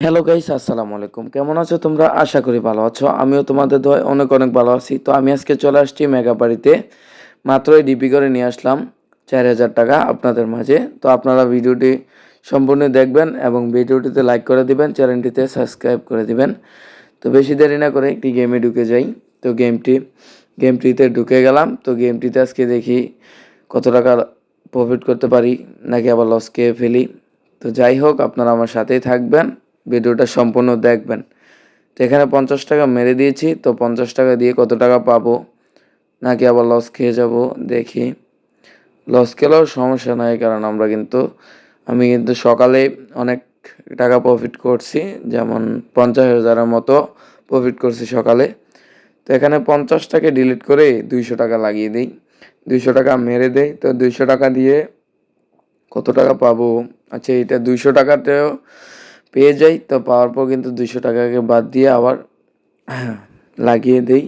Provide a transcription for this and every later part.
Hello guys, আসসালামু আলাইকুম। কেমন আছো তোমরা? আশা করি ভালো আছো। আমিও তোমাদের দোয়ায় অনেক অনেক ভালো আছি। তো আমি আজকে চলে আসছি মেগা বাড়িতে। মাত্রই ডিপি করে নিয়ে আসলাম ৪,০০০ টাকা আপনাদের মাঝে। তো আপনারা ভিডিওটি সম্পূর্ণ দেখবেন এবং ভিডিওটিতে লাইক করে দিবেন, চ্যানেলটিতে সাবস্ক্রাইব করে দিবেন। তো বেশি দেরি না করে একটি গেমে ঢুকে যাই। তো গেমটিতে ঢুকে গেলাম। তো গেমটিতে আজকে দেখি কত টাকা প্রফিট করতে পারি নাকি আবার লস খেয়ে ফেলি। তো যাই হোক, আপনারা আমার সাথেই থাকবেন, ভিডিওটা সম্পূর্ণ দেখবেন। তো এখানে 50 টাকা মেরে দিয়েছি। তো 50 টাকা দিয়ে কত টাকা পাবো নাকি আবার লস খেয়ে যাব দেখি। লস খেলেও সমস্যা নাই, কারণ আমি কিন্তু সকালে অনেক টাকা প্রফিট করছি, যেমন 50,000-এর মতো প্রফিট করছি সকালে। তো এখানে 50টাকে ডিলিট করে 200 টাকা লাগিয়ে দিই, 200 টাকা মেরে দেই। তো 200 টাকা দিয়ে কত টাকা পাবো? আচ্ছা, এটা 200 টাকাতেও পেয়ে যাই। তো পাওয়ার পর কিন্তু 200 টাকাকে বাদ দিয়ে আবার লাগিয়ে দেই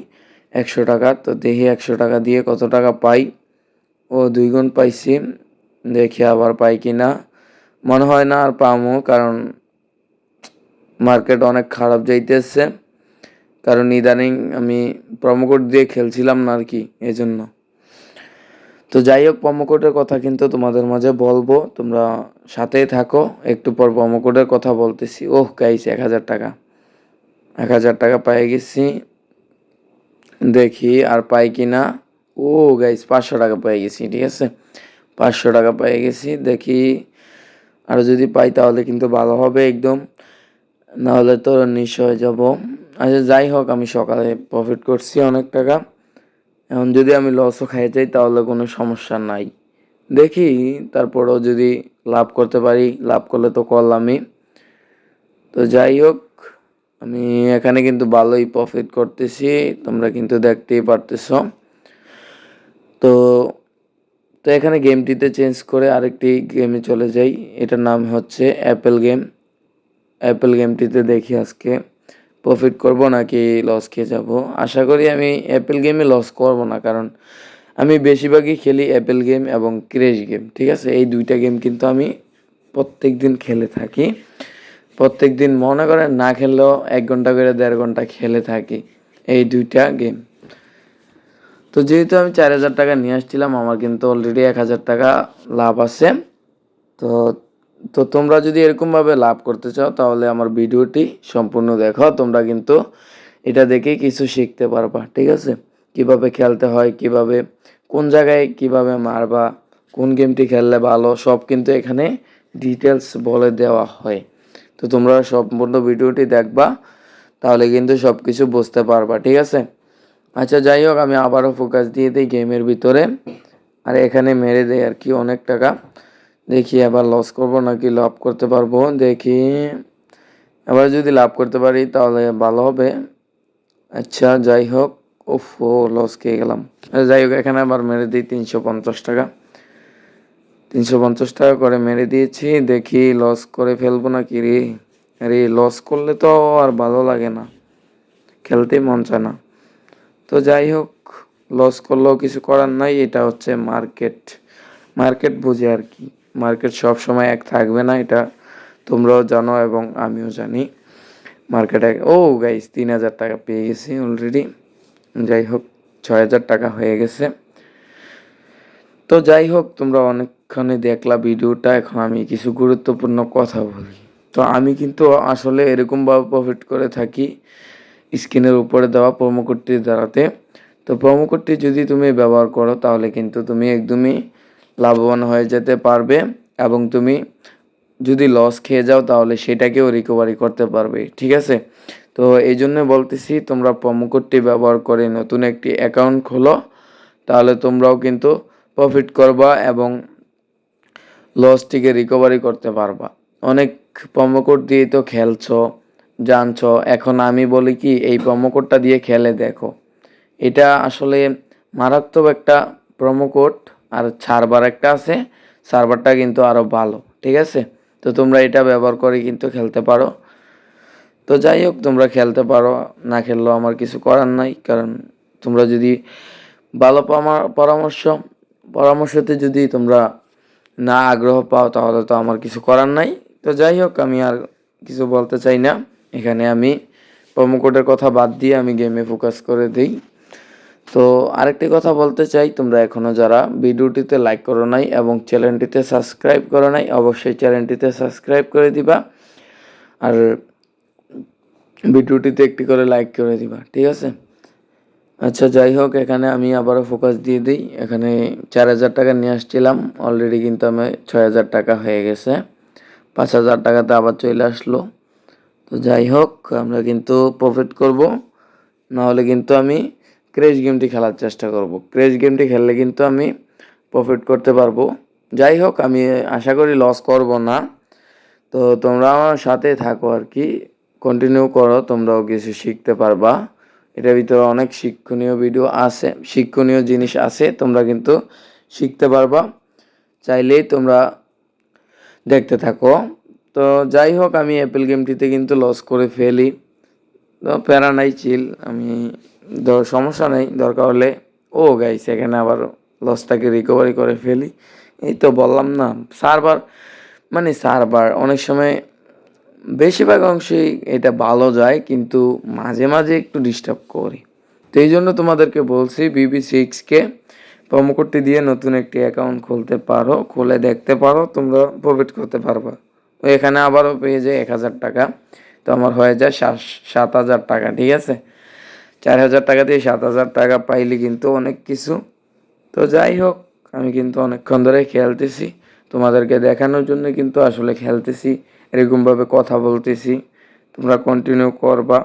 100 টাকা। তো দেখি 100 টাকা দিয়ে কত টাকা পাই। ও, 2 গুণ পাইছি। দেখি আবার পাই কি না। মনে হয় না আর পামো, কারণ মার্কেট অনেক খারাপ যাইতেছে। কারণ ইদানিং আমি প্রোমো কোড দিয়ে খেলছিলাম না আর কি, এজন্য। তো যাই হোক, প্রোমো কোডের কথা কিন্তু তোমাদের মাঝে বলবো, তোমরা সাথেই থাকো। একটু পর প্রোমো কোডের কথা বলতেছি। ওহ গাইস, 1,000 টাকা, 1,000 টাকা পেয়ে গেছি। দেখি আর পাই কি না। ও গাইস, 500 টাকা পেয়ে গেছি। ঠিক আছে, 500 টাকা পেয়ে গেছি। দেখি আর যদি পাই তাহলে কিন্তু ভালো হবে একদম, নাহলে তো নিঃস্ব হয়ে যাব। আচ্ছা যাই হোক, আমি সকালে প্রফিট করছি অনেক টাকা। এখন যদি আমি লসও খাই যাই তাহলে কোনো সমস্যা নাই। দেখি তারপরেও যদি লাভ করতে পারি, লাভ করলে তো করলামই। তো যাই হোক, আমি এখানে কিন্তু ভালোই প্রফিট করতেছি, তোমরা কিন্তু দেখতেই পারতেছো। তো তো এখানে গেমটিতে চেঞ্জ করে আরেকটি গেমে চলে যাই। এটার নাম হচ্ছে অ্যাপেল গেম। অ্যাপেল গেমটিতে দেখি আজকে প্রফিট করব নাকি লস খেয়ে যাব। আশা করি আমি অ্যাপেল গেমে লস করব না, কারণ আমি বেশিরভাগই খেলি অ্যাপেল গেম এবং ক্রেশ গেম। ঠিক আছে, এই দুইটা গেম কিন্তু আমি প্রত্যেক দিন খেলে থাকি। প্রত্যেক দিন মনে করেন না খেললেও 1 ঘন্টা করে 1.5 ঘন্টা খেলে থাকি এই দুইটা গেম। তো যেহেতু আমি 4,000 টাকা নিয়ে আসছিলাম, আমার কিন্তু অলরেডি 1,000 টাকা লাভ আছে। তো তো তোমরা যদি এরকমভাবে লাভ করতে চাও তাহলে আমার ভিডিওটি সম্পূর্ণ দেখো। তোমরা কিন্তু এটা দেখেই কিছু শিখতে পারবা। ঠিক আছে, কিভাবে খেলতে হয়, কিভাবে কোন জায়গায় কিভাবে মারবা, কোন গেমটি খেললে ভালো, সব কিন্তু এখানে ডিটেলস বলে দেওয়া হয়। তো তোমরা সম্পূর্ণ ভিডিওটি দেখবা, তাহলে কিন্তু সব কিছু বুঝতে পারবা। ঠিক আছে, আচ্ছা যাই হোক, আমি আবারও ফোকাস দিয়ে দিই গেমের ভিতরে, আর এখানে মেরে দেয় আর কি অনেক টাকা। দেখি এবার লস করব নাকি লাভ করতে পারবো। দেখি এবার যদি লাভ করতে পারি তাহলে ভালো হবে। আচ্ছা যাই হোক, ওফো, লস খেয়ে গেলাম। যাই হোক, এখানে আবার মেরে দিই 350 টাকা, 350 টাকা করে মেরে দিয়েছি। দেখি লস করে ফেলবো নাকি রে। আরে লস করলে তো আর ভালো লাগে না, খেলতেই মন চায় না। তো যাই হোক, লস করলেও কিছু করার নাই, এটা হচ্ছে মার্কেট। মার্কেট বুঝে আর কি, মার্কেট সব সময় এক থাকবে না, এটা তোমরাও জানো এবং আমিও জানি। মার্কেটে ও গাইস, 3,000 টাকা পেয়ে গেছি অলরেডি। যাই হোক, 6,000 টাকা হয়ে গেছে। তো যাই হোক, তোমরা অনেকক্ষণে দেখলা ভিডিওটা, এখন আমি কিছু গুরুত্বপূর্ণ কথা বলি। তো আমি কিন্তু আসলে এরকমভাবে প্রফিট করে থাকি স্ক্রিনের উপরে দেওয়া প্রোমো কোডটির দ্বারাতে। তো প্রোমো কোডটি যদি তুমি ব্যবহার করো তাহলে কিন্তু তুমি একদমই লাভবান হয়ে যেতে পারবে, এবং তুমি যদি লস খেয়ে যাও তাহলে সেটাকেও রিকভারি করতে পারবে। ঠিক আছে, তো এই জন্য বলতেছি তোমরা প্রোমো কোডটি ব্যবহার করে নতুন একটি অ্যাকাউন্ট খোলো, তাহলে তোমরাও কিন্তু প্রফিট করবা এবং লসটিকে রিকভারি করতে পারবা। অনেক প্রোমো কোড দিয়ে তো খেলছো, জানছো। এখন আমি বলি কি, এই প্রোমো কোডটা দিয়ে খেলে দেখো। এটা আসলে মারাত্মক একটা প্রোমো কোড, আর সার্ভার একটা আছে, সার্ভারটা কিন্তু আরও ভালো। ঠিক আছে, তো তোমরা এটা ব্যবহার করে কিন্তু খেলতে পারো। তো যাই হোক, তোমরা খেলতে পারো, না খেললেও আমার কিছু করার নাই, কারণ তোমরা যদি ভালো পরামর্শতে যদি তোমরা না আগ্রহ পাও তাহলে তো আমার কিছু করার নাই। তো যাই হোক, আমি আর কিছু বলতে চাই না। এখানে আমি প্রোমো কোডের কথা বাদ দিয়ে আমি গেমে ফোকাস করে দিই। তো আরেকটি কথা বলতে চাই, তোমরা এখনও যারা ভিডিওটিতে লাইক করো নাই এবং চ্যানেলটিতে সাবস্ক্রাইব করো নাই, অবশ্যই চ্যানেলটিতে সাবস্ক্রাইব করে দিবা আর ভিডিওটিতে একটি করে লাইক করে দিবা, ঠিক আছে? আচ্ছা, যাই হোক, এখানে আমি আবারও ফোকাস দিয়ে দিই। এখানে 4,000 টাকা নিয়ে আসছিলাম, অলরেডি কিন্তু আমি 6,000 টাকা হয়ে গেছে। 5,000 টাকাতে আবার চলে আসলো। তো যাই হোক, আমরা কিন্তু প্রফিট করব, নাহলে কিন্তু আমি ক্র্যাশ গেমটি খেলার চেষ্টা করব। ক্র্যাশ গেমটি খেললে কিন্তু আমি প্রফিট করতে পারবো। যাই হোক, আমি আশা করি লস করব না। তো তোমরা আমার সাথে থাকো আর কি, কন্টিনিউ করো, তোমরাও কিছু শিখতে পারবা। এটার ভিতরে অনেক শিক্ষণীয় ভিডিও আছে, শিক্ষণীয় জিনিস আছে, তোমরা কিন্তু শিখতে পারবা। চাইলেই তোমরা দেখতে থাকো। তো যাই হোক, আমি অ্যাপেল গেমটিতে কিন্তু লস করে ফেলি। তো প্যারা নাই, চিল, আমি সমস্যা নেই, দরকার হলে গাইস এখানে আবার লসটাকে রিকভারি করে ফেলি। এই তো বললাম না, সার্ভার অনেক সময়, বেশিরভাগ অংশেই এটা ভালো যায়, কিন্তু মাঝে মাঝে একটু ডিস্টার্ব করে। তো এই জন্য তোমাদেরকে বলছি, BB6কে প্রোমো কোডটি দিয়ে নতুন একটি অ্যাকাউন্ট খুলতে পারো, খুলে দেখতে পারো, তোমরা প্রফিট করতে পারবা। এখানে আবারও পেয়ে যায় 1,000 টাকা। তো আমার হয়ে যায় 7,000 টাকা, ঠিক আছে? 4,000 টাকা দিয়ে 7,000 টাকা পাইলে কিন্তু অনেক কিছু। তো যাই হোক, আমি কিন্তু অনেকক্ষণ ধরে খেলতেছি, তোমাদেরকে দেখানোর জন্য কিন্তু আসলে খেলতেছি, এরকমভাবে কথা বলতেছি, তোমরা কন্টিনিউ করবা।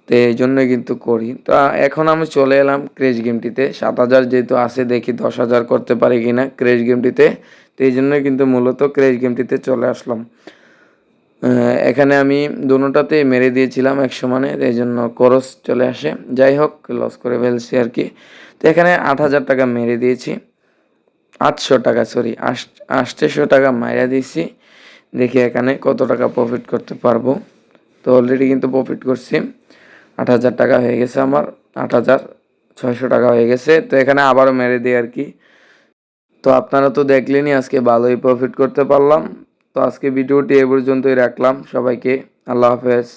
তো এই জন্যই কিন্তু করি। তো এখন আমি চলে এলাম ক্রেজ গেমটিতে। 7,000 যেহেতু আছে, দেখি 10,000 করতে পারি কিনা ক্রেজ গেমটিতে। তো এই জন্যই কিন্তু মূলত ক্রেজ গেমটিতে চলে আসলাম। এখানে আমি দোনোটাতেই মেরে দিয়েছিলাম 100 মানের, এই জন্য খরচ চলে আসে। যাই হোক, লস করে ফেলছি আর কি। তো এখানে 8,000 টাকা মেরে দিয়েছি, 800 টাকা, সরি 800 টাকা মাইরা দিয়েছি। দেখি এখানে কত টাকা প্রফিট করতে পারবো। তো অলরেডি কিন্তু প্রফিট করছি, 8,000 টাকা হয়ে গেছে আমার, 8,600 টাকা হয়ে গেছে। তো এখানে আবারও মেরে দিই আর কি। তো আপনারা তো দেখলেনই, আজকে ভালোই প্রফিট করতে পারলাম। তো আজকে ভিডিওটি এ পর্যন্তই রাখলাম। সবাইকে আল্লাহ হাফেজ।